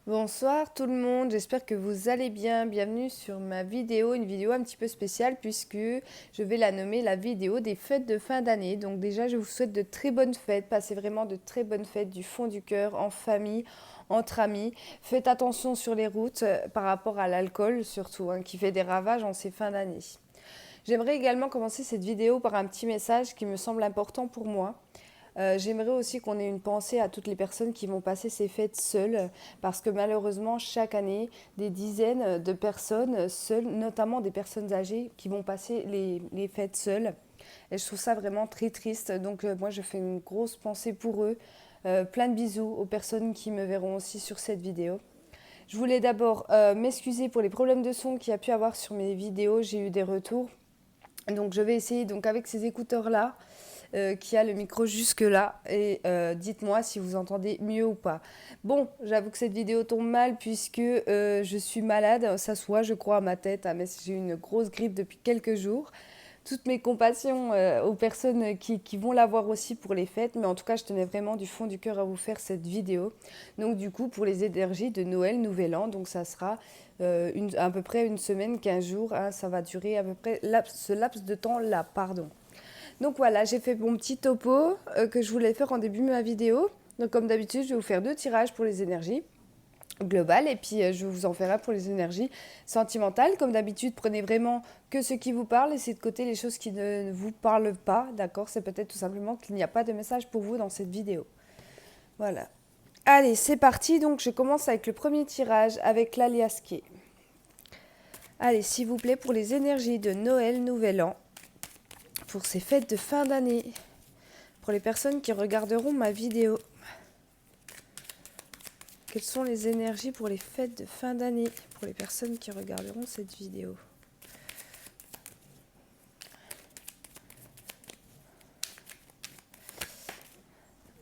Bonsoir tout le monde, j'espère que vous allez bien. Bienvenue sur ma vidéo, une vidéo un petit peu spéciale puisque je vais la nommer la vidéo des fêtes de fin d'année. Donc déjà, je vous souhaite de très bonnes fêtes, passez vraiment de très bonnes fêtes du fond du cœur, en famille, entre amis. Faites attention sur les routes par rapport à l'alcool surtout, hein, qui fait des ravages en ces fins d'année. J'aimerais également commencer cette vidéo par un petit message qui me semble important pour moi. J'aimerais aussi qu'on ait une pensée à toutes les personnes qui vont passer ces fêtes seules, parce que malheureusement, chaque année, des dizaines de personnes seules, notamment des personnes âgées, qui vont passer les fêtes seules. Et je trouve ça vraiment très triste. Donc moi, je fais une grosse pensée pour eux. Plein de bisous aux personnes qui me verront aussi sur cette vidéo. Je voulais d'abord m'excuser pour les problèmes de son qu'il y a pu avoir sur mes vidéos. J'ai eu des retours. Donc je vais essayer donc avec ces écouteurs-là qui a le micro jusque là et dites-moi si vous entendez mieux ou pas. Bon, j'avoue que cette vidéo tombe mal puisque je suis malade, ça se voit je crois à ma tête, mais j'ai eu une grosse grippe depuis quelques jours. Toutes mes compassions aux personnes qui vont la voir aussi pour les fêtes, mais en tout cas je tenais vraiment du fond du cœur à vous faire cette vidéo. Donc du coup pour les énergies de Noël, Nouvel An, donc ça sera à peu près une semaine, 15 jours, hein, ça va durer à peu près ce laps de temps là, pardon. Donc voilà, j'ai fait mon petit topo que je voulais faire en début de ma vidéo. Donc comme d'habitude, je vais vous faire deux tirages pour les énergies globales et puis je vous en ferai un pour les énergies sentimentales. Comme d'habitude, prenez vraiment que ce qui vous parle, laissez de côté les choses qui ne vous parlent pas, d'accord? C'est peut-être tout simplement qu'il n'y a pas de message pour vous dans cette vidéo. Voilà. Allez, c'est parti. Donc je commence avec le premier tirage avec l'aliasqué. Allez, s'il vous plaît, pour les énergies de Noël, Nouvel An, pour ces fêtes de fin d'année. Pour les personnes qui regarderont ma vidéo, quelles sont les énergies pour les fêtes de fin d'année pour les personnes qui regarderont cette vidéo?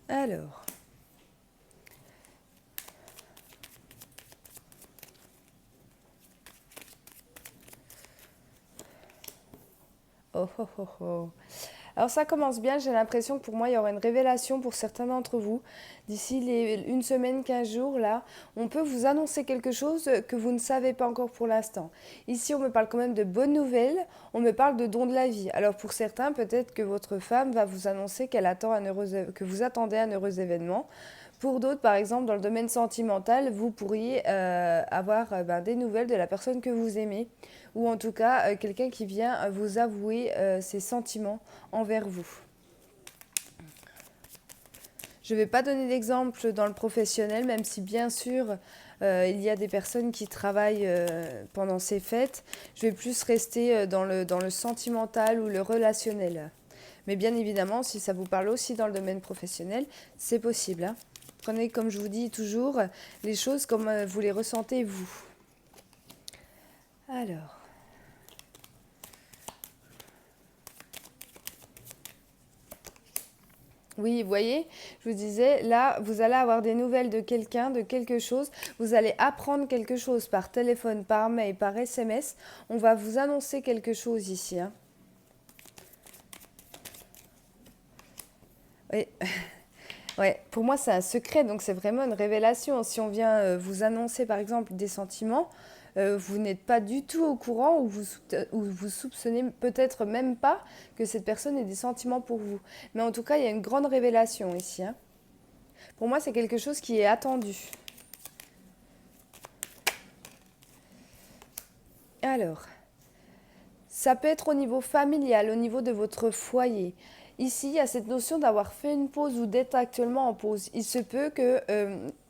Alors, oh oh oh oh. Alors ça commence bien, j'ai l'impression que pour moi il y aura une révélation pour certains d'entre vous. D'ici une semaine, 15 jours, là, on peut vous annoncer quelque chose que vous ne savez pas encore pour l'instant. Ici on me parle quand même de bonnes nouvelles, on me parle de dons de la vie. Alors pour certains, peut-être que votre femme va vous annoncer que vous attendez un heureux événement. Pour d'autres, par exemple, dans le domaine sentimental, vous pourriez avoir des nouvelles de la personne que vous aimez, ou en tout cas quelqu'un qui vient vous avouer ses sentiments envers vous. Je ne vais pas donner d'exemple dans le professionnel, même si bien sûr il y a des personnes qui travaillent pendant ces fêtes. Je vais plus rester dans le sentimental ou le relationnel. Mais bien évidemment, si ça vous parle aussi dans le domaine professionnel, c'est possible, hein. Prenez, comme je vous dis toujours, les choses comme vous les ressentez vous. Alors, oui, vous voyez, je vous disais, là, vous allez avoir des nouvelles de quelqu'un, de quelque chose. Vous allez apprendre quelque chose par téléphone, par mail, par SMS. On va vous annoncer quelque chose ici, hein. Oui. Ouais, pour moi, c'est un secret, donc c'est vraiment une révélation. Si on vient vous annoncer, par exemple, des sentiments, vous n'êtes pas du tout au courant ou vous soupçonnez peut-être même pas que cette personne ait des sentiments pour vous. Mais en tout cas, il y a une grande révélation ici, hein. Pour moi, c'est quelque chose qui est attendu. Alors, ça peut être au niveau familial, au niveau de votre foyer. Ici, il y a cette notion d'avoir fait une pause ou d'être actuellement en pause. Il se peut que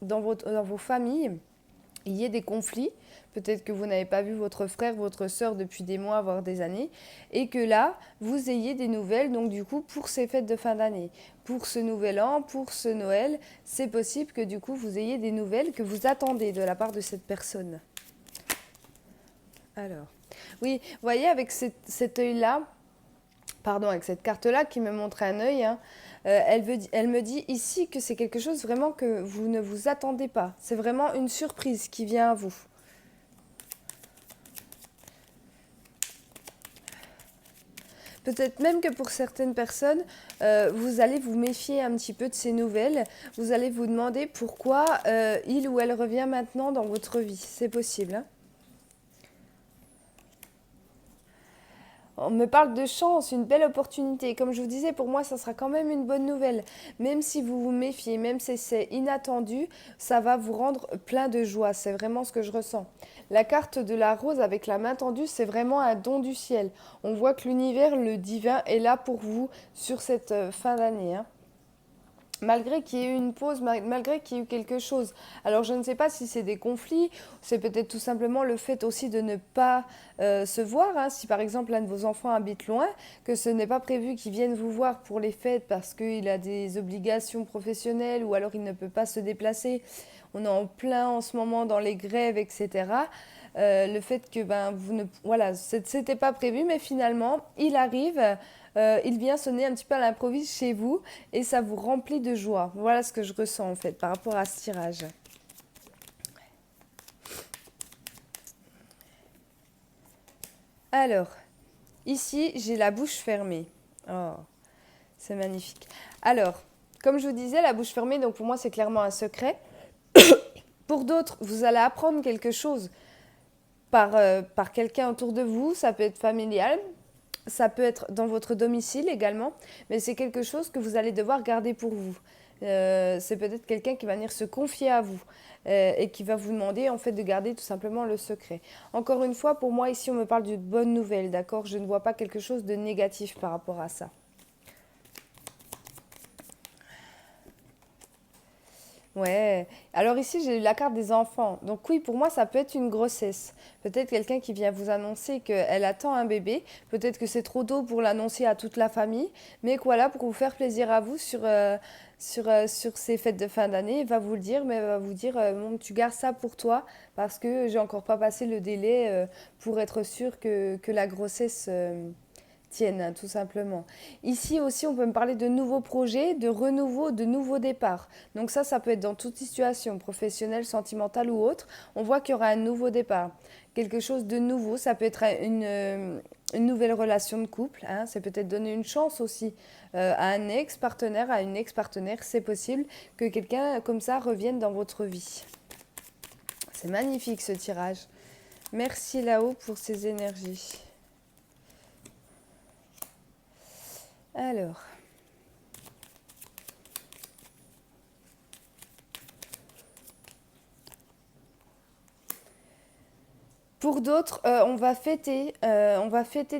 dans vos familles, il y ait des conflits. Peut-être que vous n'avez pas vu votre frère, votre sœur depuis des mois, voire des années, et que là, vous ayez des nouvelles, donc du coup, pour ces fêtes de fin d'année, pour ce nouvel an, pour ce Noël, c'est possible que du coup, vous ayez des nouvelles que vous attendez de la part de cette personne. Alors, oui, vous voyez, avec cet œil-là, pardon, avec cette carte-là qui me montre un œil, hein, elle me dit ici que c'est quelque chose vraiment que vous ne vous attendez pas. C'est vraiment une surprise qui vient à vous. Peut-être même que pour certaines personnes, vous allez vous méfier un petit peu de ces nouvelles. Vous allez vous demander pourquoi il ou elle revient maintenant dans votre vie. C'est possible, hein. On me parle de chance, une belle opportunité. Comme je vous disais, pour moi, ça sera quand même une bonne nouvelle. Même si vous vous méfiez, même si c'est inattendu, ça va vous rendre plein de joie. C'est vraiment ce que je ressens. La carte de la rose avec la main tendue, c'est vraiment un don du ciel. On voit que l'univers, le divin, est là pour vous sur cette fin d'année, hein. Malgré qu'il y ait eu une pause, malgré qu'il y ait eu quelque chose. Alors je ne sais pas si c'est des conflits, c'est peut-être tout simplement le fait aussi de ne pas se voir, hein. Si par exemple l'un de vos enfants habite loin, que ce n'est pas prévu qu'il vienne vous voir pour les fêtes parce qu'il a des obligations professionnelles ou alors il ne peut pas se déplacer. On est en plein en ce moment dans les grèves, etc. Le fait que ben, vous ne, voilà, c'était pas prévu, mais finalement il arrive. Il vient sonner un petit peu à l'improviste chez vous et ça vous remplit de joie. Voilà ce que je ressens en fait par rapport à ce tirage. Alors, ici, j'ai la bouche fermée. Oh, c'est magnifique. Alors, comme je vous disais, la bouche fermée, donc pour moi, c'est clairement un secret. Pour d'autres, vous allez apprendre quelque chose par quelqu'un autour de vous. Ça peut être familial, ça peut être dans votre domicile également, mais c'est quelque chose que vous allez devoir garder pour vous. C'est peut-être quelqu'un qui va venir se confier à vous et qui va vous demander en fait de garder tout simplement le secret. Encore une fois, pour moi ici on me parle d'une bonne nouvelle, d'accord? Je ne vois pas quelque chose de négatif par rapport à ça. Ouais. Alors ici, j'ai eu la carte des enfants. Donc oui, pour moi, ça peut être une grossesse. Peut-être quelqu'un qui vient vous annoncer qu'elle attend un bébé. Peut-être que c'est trop tôt pour l'annoncer à toute la famille. Mais que voilà, pour vous faire plaisir à vous sur ces fêtes de fin d'année, il va vous le dire, mais il va vous dire, bon, tu gardes ça pour toi parce que j'ai encore pas passé le délai pour être sûr que la grossesse tienne, hein, tout simplement. Ici aussi, on peut me parler de nouveaux projets, de renouveau, de nouveaux départs. Donc ça peut être dans toute situation, professionnelle, sentimentale ou autre. On voit qu'il y aura un nouveau départ, quelque chose de nouveau. Ça peut être une nouvelle relation de couple, hein. C'est peut-être donner une chance aussi à un ex-partenaire, à une ex-partenaire. C'est possible que quelqu'un comme ça revienne dans votre vie. C'est magnifique ce tirage. Merci là-haut pour ces énergies. Alors, pour d'autres, on va fêter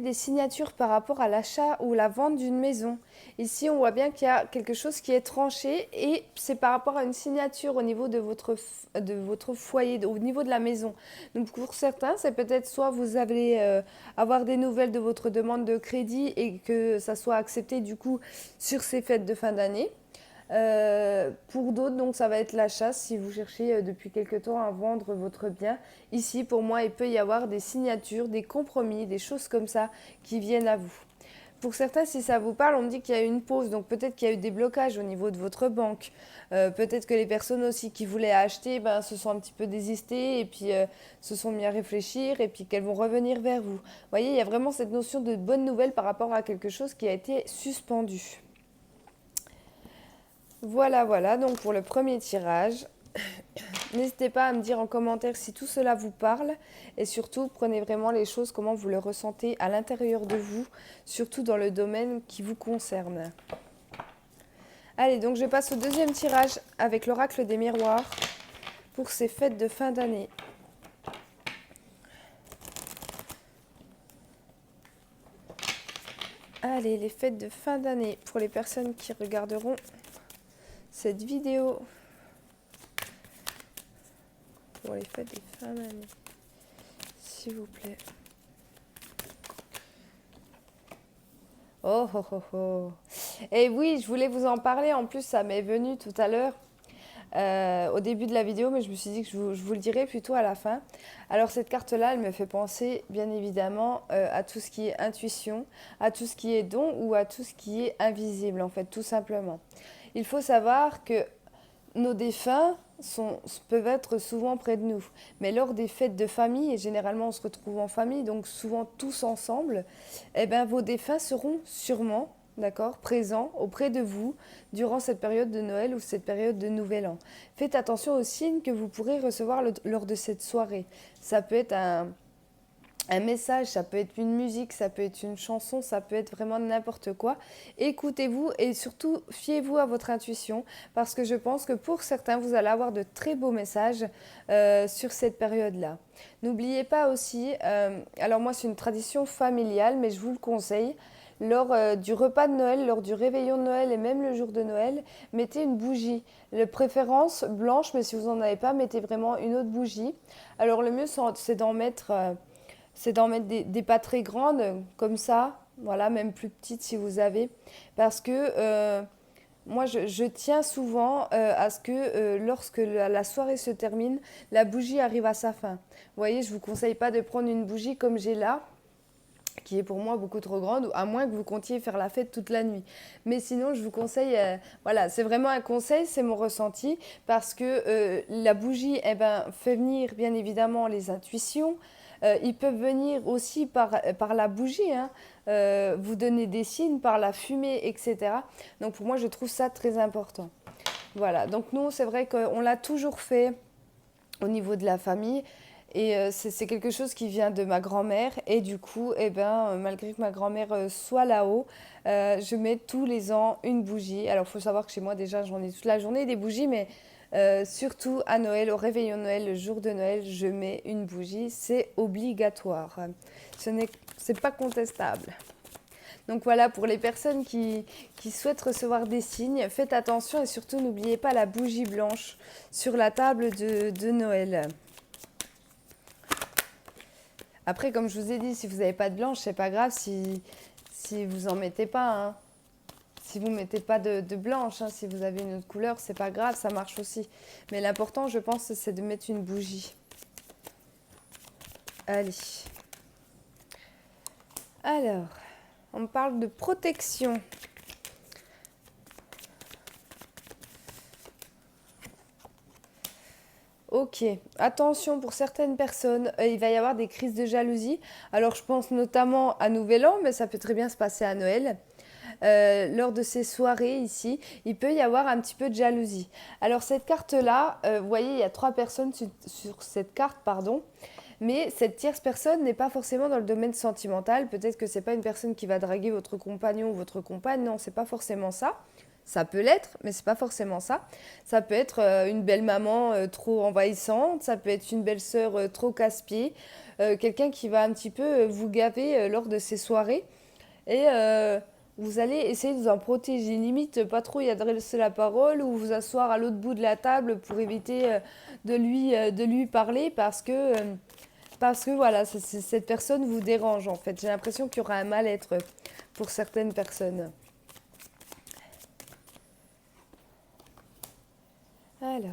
des signatures par rapport à l'achat ou la vente d'une maison. Ici, on voit bien qu'il y a quelque chose qui est tranché et c'est par rapport à une signature au niveau de de votre foyer, au niveau de la maison. Donc pour certains, c'est peut-être soit vous allez avoir des nouvelles de votre demande de crédit et que ça soit accepté du coup sur ces fêtes de fin d'année. Pour d'autres, donc ça va être l'achat si vous cherchez depuis quelque temps à vendre votre bien. Ici, pour moi, il peut y avoir des signatures, des compromis, des choses comme ça qui viennent à vous. Pour certains, si ça vous parle, on me dit qu'il y a eu une pause, donc peut-être qu'il y a eu des blocages au niveau de votre banque. Peut-être que les personnes aussi qui voulaient acheter ben, se sont un petit peu désistées et puis se sont mis à réfléchir et puis qu'elles vont revenir vers vous. Vous voyez, il y a vraiment cette notion de bonne nouvelle par rapport à quelque chose qui a été suspendu. Voilà, voilà, donc pour le premier tirage. N'hésitez pas à me dire en commentaire si tout cela vous parle et surtout prenez vraiment les choses comment vous le ressentez à l'intérieur de vous, surtout dans le domaine qui vous concerne. Allez, donc je passe au deuxième tirage avec l'oracle des miroirs pour ces fêtes de fin d'année. Allez, les fêtes de fin d'année pour les personnes qui regarderont cette vidéo. Pour les fêtes de fin d'année, s'il vous plaît. Oh oh oh oh. Et oui, je voulais vous en parler. En plus, ça m'est venu tout à l'heure au début de la vidéo, mais je me suis dit que je vous le dirai plutôt à la fin. Alors cette carte-là, elle me fait penser bien évidemment à tout ce qui est intuition, à tout ce qui est don ou à tout ce qui est invisible en fait, tout simplement. Il faut savoir que nos défunts peuvent être souvent près de nous. Mais lors des fêtes de famille, et généralement on se retrouve en famille, donc souvent tous ensemble, eh ben, vos défunts seront sûrement, d'accord, présents auprès de vous durant cette période de Noël ou cette période de Nouvel An. Faites attention aux signes que vous pourrez recevoir lors de cette soirée. Ça peut être un message, ça peut être une musique, ça peut être une chanson, ça peut être vraiment n'importe quoi. Écoutez-vous et surtout fiez-vous à votre intuition parce que je pense que pour certains, vous allez avoir de très beaux messages sur cette période-là. N'oubliez pas aussi, alors moi c'est une tradition familiale, mais je vous le conseille, lors du repas de Noël, lors du réveillon de Noël et même le jour de Noël, mettez une bougie. De préférence blanche, mais si vous n'en avez pas, mettez vraiment une autre bougie. Alors le mieux c'est d'en mettre des pas très grandes, comme ça, voilà, même plus petites si vous avez. Parce que moi, je tiens souvent à ce que lorsque la soirée se termine, la bougie arrive à sa fin. Vous voyez, je ne vous conseille pas de prendre une bougie comme j'ai là, qui est pour moi beaucoup trop grande, à moins que vous comptiez faire la fête toute la nuit. Mais sinon, je vous conseille, voilà, c'est vraiment un conseil, c'est mon ressenti, parce que la bougie, eh ben, fait venir bien évidemment les intuitions. Ils peuvent venir aussi par la bougie, hein, vous donner des signes par la fumée, etc. Donc pour moi, je trouve ça très important. Voilà, donc nous, c'est vrai qu'on l'a toujours fait au niveau de la famille. Et c'est quelque chose qui vient de ma grand-mère. Et du coup, eh ben, malgré que ma grand-mère soit là-haut, je mets tous les ans une bougie. Alors, il faut savoir que chez moi, déjà, j'en ai toute la journée des bougies, mais surtout à Noël, au réveillon de Noël, le jour de Noël, je mets une bougie. C'est obligatoire. C'est pas contestable. Donc voilà, pour les personnes qui souhaitent recevoir des signes, faites attention et surtout n'oubliez pas la bougie blanche sur la table de Noël. Après, comme je vous ai dit, si vous n'avez pas de blanche, c'est pas grave si vous en mettez pas. Hein. Si vous ne mettez pas de blanche, hein, si vous avez une autre couleur, c'est pas grave, ça marche aussi. Mais l'important, je pense, c'est de mettre une bougie. Allez. Alors, on parle de protection. Ok, attention pour certaines personnes, il va y avoir des crises de jalousie. Alors je pense notamment à Nouvel An, mais ça peut très bien se passer à Noël. Lors de ces soirées ici, il peut y avoir un petit peu de jalousie. Alors cette carte-là, vous voyez, il y a 3 personnes sur cette carte, pardon. Mais cette tierce personne n'est pas forcément dans le domaine sentimental. Peut-être que c'est pas une personne qui va draguer votre compagnon ou votre compagne. Non, c'est pas forcément ça. Ça peut l'être, mais c'est pas forcément ça. Ça peut être une belle maman trop envahissante, ça peut être une belle sœur trop casse-pied, quelqu'un qui va un petit peu vous gaver lors de ces soirées. Et vous allez essayer de vous en protéger, limite pas trop y adresser la parole ou vous asseoir à l'autre bout de la table pour éviter de lui parler parce que voilà, cette personne vous dérange en fait. J'ai l'impression qu'il y aura un mal-être pour certaines personnes. Alors.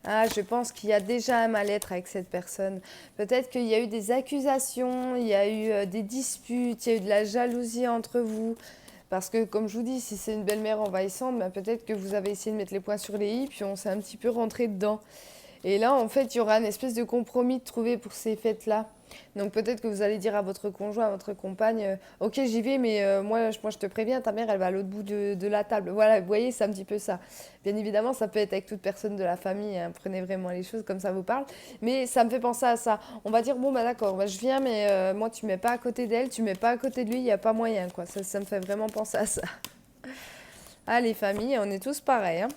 Ah, je pense qu'il y a déjà un mal-être avec cette personne. Peut-être qu'il y a eu des accusations, il y a eu des disputes, il y a eu de la jalousie entre vous. Parce que, comme je vous dis, si c'est une belle-mère envahissante, ben peut-être que vous avez essayé de mettre les points sur les i, puis on s'est un petit peu rentré dedans. Et là, en fait, il y aura une espèce de compromis de trouver pour ces fêtes-là. Donc peut-être que vous allez dire à votre conjoint, à votre compagne, ok j'y vais, mais moi je te préviens, ta mère elle va à l'autre bout de la table. Voilà, vous voyez, c'est un petit peu ça. Bien évidemment, ça peut être avec toute personne de la famille, hein, prenez vraiment les choses comme ça vous parle. Mais ça me fait penser à ça. On va dire, bon bah d'accord, bah, je viens, mais moi tu mets pas à côté d'elle, tu mets pas à côté de lui, il n'y a pas moyen quoi. Ça me fait vraiment penser à ça. Ah les familles, on est tous pareils. Hein.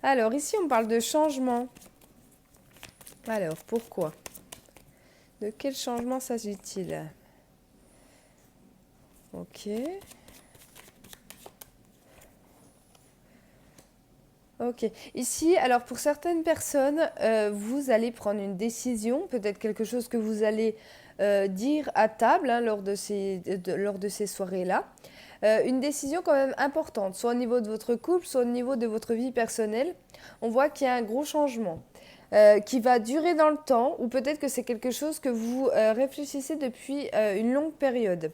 Alors ici on parle de changement. Alors pourquoi? De quel changement s'agit-il? Ok. Ok. Ici, alors pour certaines personnes, vous allez prendre une décision, peut-être quelque chose que vous allez dire à table hein, lors de ces soirées-là. Une décision quand même importante, soit au niveau de votre couple, soit au niveau de votre vie personnelle. On voit qu'il y a un gros changement. qui va durer dans le temps, ou peut-être que c'est quelque chose que vous réfléchissez depuis une longue période.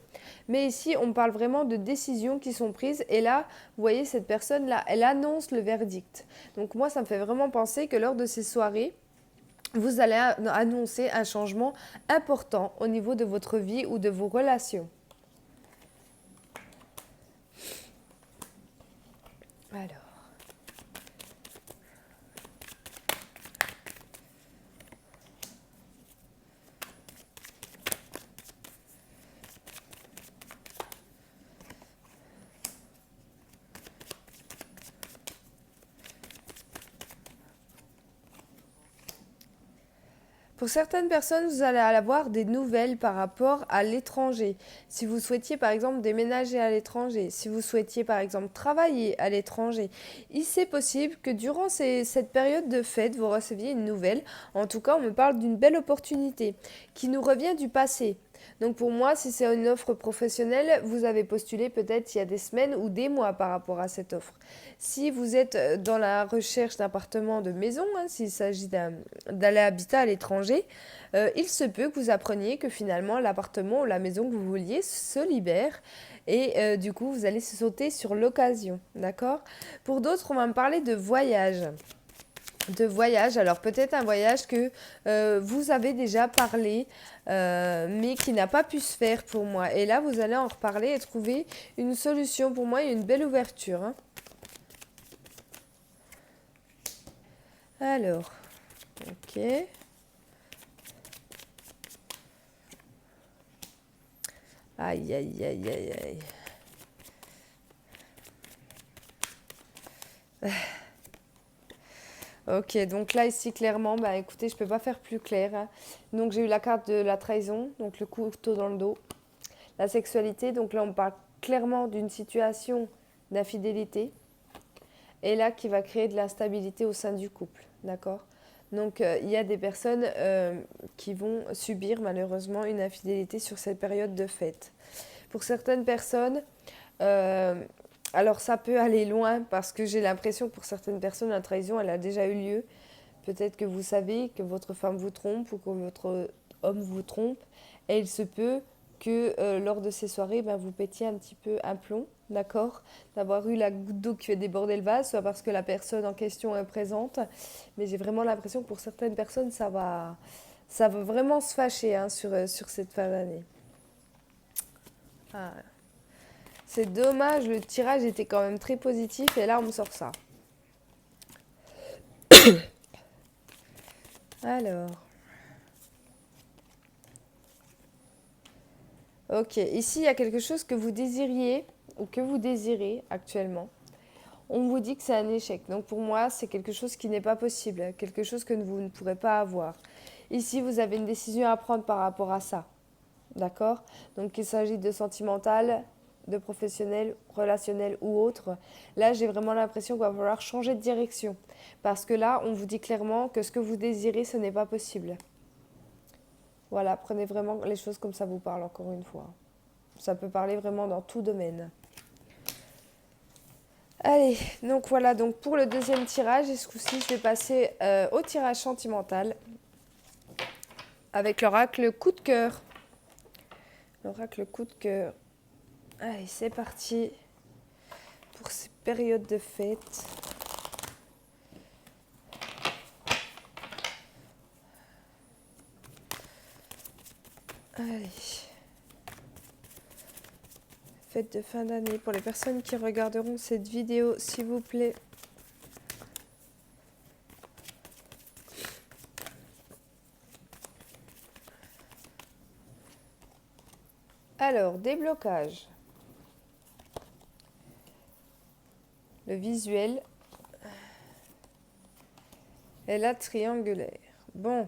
Mais ici, on parle vraiment de décisions qui sont prises, et là, vous voyez, cette personne-là, elle annonce le verdict. Donc moi, ça me fait vraiment penser que lors de ces soirées, vous allez annoncer un changement important au niveau de votre vie ou de vos relations. Alors. Pour certaines personnes, vous allez avoir des nouvelles par rapport à l'étranger. Si vous souhaitiez par exemple déménager à l'étranger, si vous souhaitiez par exemple travailler à l'étranger, il c'est possible que durant cette période de fête, vous receviez une nouvelle. En tout cas, on me parle d'une belle opportunité qui nous revient du passé. Donc pour moi, si c'est une offre professionnelle, vous avez postulé peut-être il y a des semaines ou des mois par rapport à cette offre. Si vous êtes dans la recherche d'appartement, de maison, hein, s'il s'agit d'aller habiter à l'étranger, il se peut que vous appreniez que finalement l'appartement ou la maison que vous vouliez se libère et du coup vous allez se sauter sur l'occasion, d'accord? Pour d'autres, on va me parler de voyage. De voyage, alors peut-être un voyage que vous avez déjà parlé, mais qui n'a pas pu se faire pour moi. Et là, vous allez en reparler et trouver une solution pour moi et une belle ouverture, hein. Alors, ok. Aïe, aïe, aïe, aïe, aïe. Ok, donc là, ici, clairement, bah écoutez, je peux pas faire plus clair, hein. Donc, j'ai eu la carte de la trahison, donc le couteau dans le dos. La sexualité, donc là, on parle clairement d'une situation d'infidélité. Et là, qui va créer de l'instabilité au sein du couple, d'accord? Donc, il y a des personnes qui vont subir malheureusement une infidélité sur cette période de fête. Pour certaines personnes, euh, alors ça peut aller loin parce que j'ai l'impression que pour certaines personnes, la trahison, elle a déjà eu lieu. Peut-être que vous savez que votre femme vous trompe ou que votre homme vous trompe. Et il se peut que lors de ces soirées, ben, vous pétiez un petit peu un plomb, d'accord? D'avoir eu la goutte d'eau qui fait déborder le vase, soit parce que la personne en question est présente. Mais j'ai vraiment l'impression que pour certaines personnes, ça va vraiment se fâcher, hein, sur cette fin d'année. Ah, c'est dommage, le tirage était quand même très positif et là on me sort ça. Alors, ok, ici il y a quelque chose que vous désiriez ou que vous désirez actuellement. On vous dit que c'est un échec. Donc pour moi, c'est quelque chose qui n'est pas possible, quelque chose que vous ne pourrez pas avoir. Ici, vous avez une décision à prendre par rapport à ça. D'accord? Donc qu'il s'agit de sentimental, de professionnel, relationnel ou autre. Là, j'ai vraiment l'impression qu'il va falloir changer de direction. Parce que là, on vous dit clairement que ce que vous désirez, ce n'est pas possible. Voilà, prenez vraiment les choses comme ça vous parle, encore une fois. Ça peut parler vraiment dans tout domaine. Allez, donc voilà, donc pour le deuxième tirage, et ce coup-ci, je vais passer au tirage sentimental avec l'oracle coup de cœur. L'oracle coup de cœur. Allez, c'est parti pour ces périodes de fête. Allez. Fête de fin d'année. Pour les personnes qui regarderont cette vidéo, s'il vous plaît. Alors, déblocage. Le visuel. Et la triangulaire. Bon.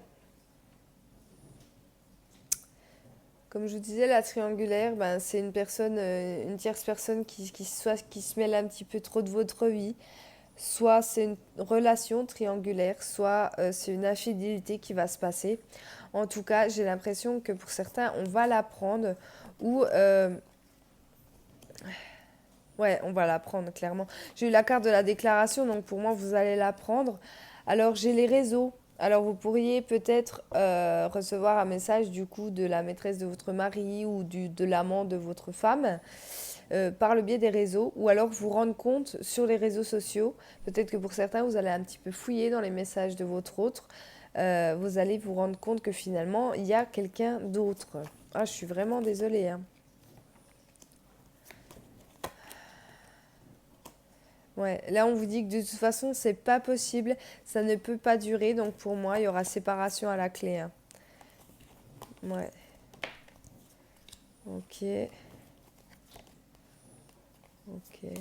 Comme je vous disais, la triangulaire, ben, c'est une personne, une tierce personne qui se mêle un petit peu trop de votre vie. Soit c'est une relation triangulaire, soit c'est une infidélité qui va se passer. En tout cas, j'ai l'impression que pour certains, on va l'apprendre ou ouais, on va l'apprendre clairement. J'ai eu la carte de la déclaration, donc pour moi, vous allez l'apprendre. Alors, j'ai les réseaux. Alors vous pourriez peut-être recevoir un message du coup de la maîtresse de votre mari ou de l'amant de votre femme par le biais des réseaux ou alors vous rendre compte sur les réseaux sociaux. Peut-être que pour certains vous allez un petit peu fouiller dans les messages de votre autre. Vous allez vous rendre compte que finalement il y a quelqu'un d'autre. Ah, je suis vraiment désolée, hein. Ouais, là on vous dit que de toute façon c'est pas possible, ça ne peut pas durer, donc pour moi il y aura séparation à la clé, hein. Ouais, ok, ok.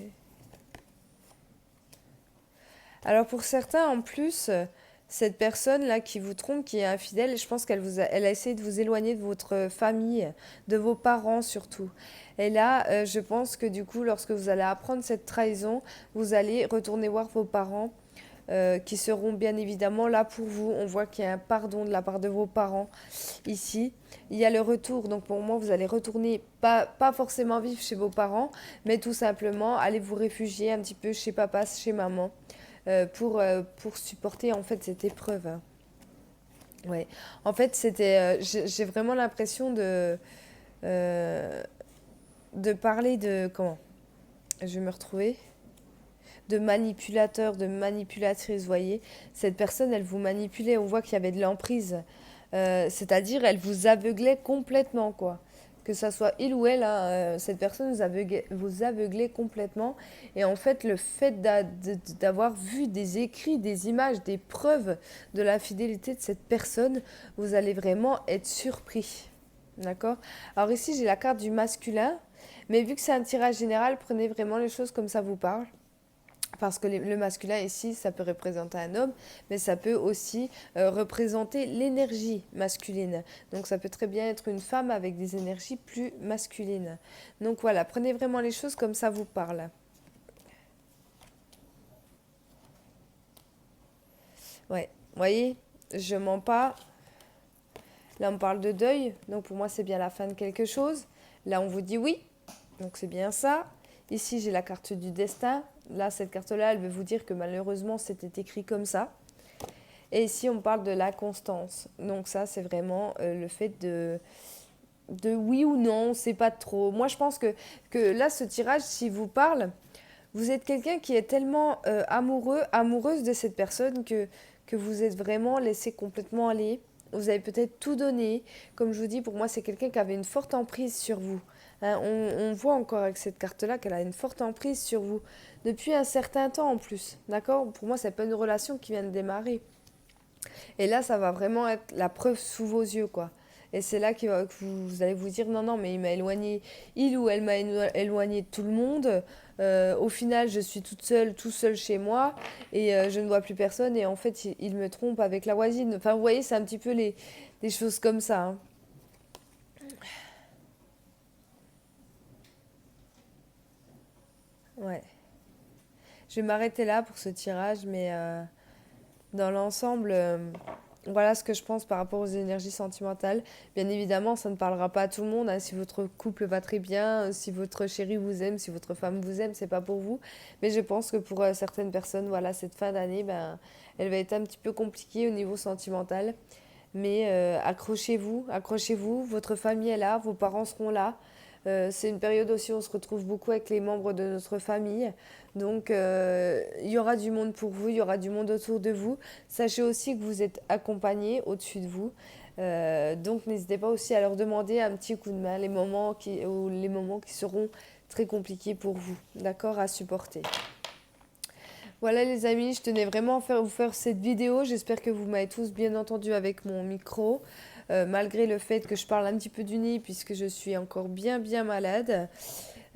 Alors pour certains en plus, cette personne-là qui vous trompe, qui est infidèle, je pense elle a essayé de vous éloigner de votre famille, de vos parents surtout. Et là, je pense que du coup, lorsque vous allez apprendre cette trahison, vous allez retourner voir vos parents qui seront bien évidemment là pour vous. On voit qu'il y a un pardon de la part de vos parents ici. Il y a le retour, donc pour moi, vous allez retourner, pas forcément vivre chez vos parents, mais tout simplement aller vous réfugier un petit peu chez papa, chez maman, pour supporter en fait cette épreuve, hein. Ouais. En fait, j'ai vraiment l'impression euh, de parler de, comment? Je vais me retrouver de manipulateur, de manipulatrice, vous voyez. Cette personne, elle vous manipulait, on voit qu'il y avait de l'emprise. C'est-à-dire, elle vous aveuglait complètement, quoi. Que ça soit il ou elle, hein, cette personne vous aveuglait complètement. Et en fait, le fait d'avoir vu des écrits, des images, des preuves de la fidélité de cette personne, vous allez vraiment être surpris. D'accord? Alors ici, j'ai la carte du masculin. Mais vu que c'est un tirage général, prenez vraiment les choses comme ça vous parle. Parce que le masculin ici, ça peut représenter un homme, mais ça peut aussi représenter l'énergie masculine. Donc ça peut très bien être une femme avec des énergies plus masculines. Donc voilà, prenez vraiment les choses comme ça vous parle. Ouais, vous voyez, je mens pas. Là, on parle de deuil, donc pour moi, c'est bien la fin de quelque chose. Là, on vous dit oui, donc c'est bien ça. Ici, j'ai la carte du destin. Là, cette carte-là, elle veut vous dire que malheureusement, c'était écrit comme ça. Et ici, on parle de la constance. Donc ça, c'est vraiment le fait de oui ou non, c'est pas trop. Moi, je pense que là, ce tirage, s'il vous parle, vous êtes quelqu'un qui est tellement amoureuse de cette personne que vous êtes vraiment laissé complètement aller. Vous avez peut-être tout donné. Comme je vous dis, pour moi, c'est quelqu'un qui avait une forte emprise sur vous. Hein, on voit encore avec cette carte-là qu'elle a une forte emprise sur vous. Depuis un certain temps en plus. D'accord? Pour moi, c'est pas une relation qui vient de démarrer. Et là, ça va vraiment être la preuve sous vos yeux, quoi. Et c'est là que vous allez vous dire, non, non, mais il m'a éloigné, il ou elle m'a éloigné de tout le monde. Au final, je suis toute seule, tout seul chez moi, et je ne vois plus personne. Et en fait, il me trompe avec la voisine. Enfin, vous voyez, c'est un petit peu des choses comme ça, hein. Ouais. Je vais m'arrêter là pour ce tirage, mais dans l'ensemble, voilà ce que je pense par rapport aux énergies sentimentales. Bien évidemment, ça ne parlera pas à tout le monde, hein. Si votre couple va très bien, si votre chéri vous aime, si votre femme vous aime, c'est pas pour vous. Mais je pense que pour certaines personnes, voilà, cette fin d'année, ben, elle va être un petit peu compliquée au niveau sentimental. Mais accrochez-vous, accrochez-vous, votre famille est là, vos parents seront là. C'est une période aussi où on se retrouve beaucoup avec les membres de notre famille. Donc il y aura du monde pour vous, il y aura du monde autour de vous. Sachez aussi que vous êtes accompagnés au-dessus de vous. Donc n'hésitez pas aussi à leur demander un petit coup de main ou les moments qui seront très compliqués pour vous, d'accord, à supporter. Voilà les amis, je tenais vraiment à vous faire cette vidéo. J'espère que vous m'avez tous bien entendu avec mon micro, malgré le fait que je parle un petit peu du nez puisque je suis encore bien malade.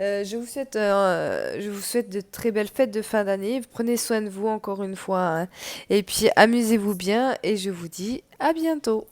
Je vous souhaite de très belles fêtes de fin d'année. Prenez soin de vous encore une fois, hein. Et puis amusez-vous bien et je vous dis à bientôt.